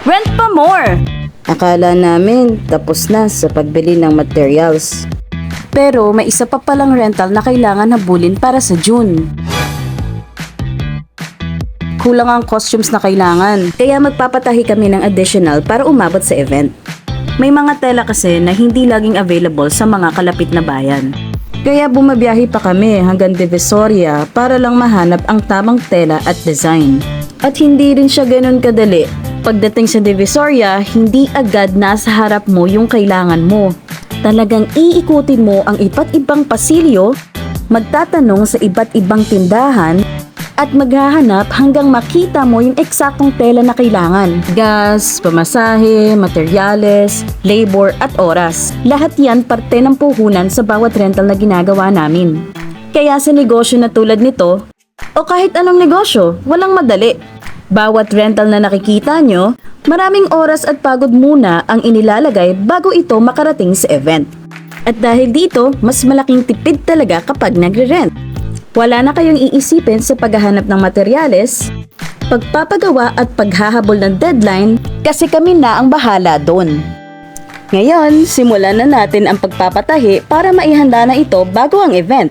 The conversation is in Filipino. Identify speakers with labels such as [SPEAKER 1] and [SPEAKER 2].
[SPEAKER 1] Rent pa more!
[SPEAKER 2] Akala namin tapos na sa pagbili ng materials.
[SPEAKER 1] Pero may isa pa palang rental na kailangan habulin para sa June. Kulang ang costumes na kailangan.
[SPEAKER 2] Kaya magpapatahi kami ng additional para umabot sa event.
[SPEAKER 1] May mga tela kasi na hindi laging available sa mga kalapit na bayan.
[SPEAKER 2] Kaya bumabiyahe pa kami hanggang Divisoria para lang mahanap ang tamang tela at design. At hindi rin siya ganun kadali. Pagdating sa Divisoria, hindi agad nasa harap mo yung kailangan mo. Talagang iikutin mo ang iba't ibang pasilyo, magtatanong sa iba't ibang tindahan, at maghahanap hanggang makita mo yung eksaktong tela na kailangan. Gas, pamasahe, materyales, labor at oras. Lahat yan parte ng puhunan sa bawat rental na ginagawa namin. Kaya sa negosyo na tulad nito, o kahit anong negosyo, walang madali. Bawat rental na nakikita nyo, maraming oras at pagod muna ang inilalagay bago ito makarating sa event. At dahil dito, mas malaking tipid talaga kapag nagre-rent. Wala na kayong iisipin sa paghahanap ng materyales, pagpapagawa at paghahabol ng deadline kasi kami na ang bahala doon. Ngayon, simulan na natin ang pagpapatahi para maihanda na ito bago ang event.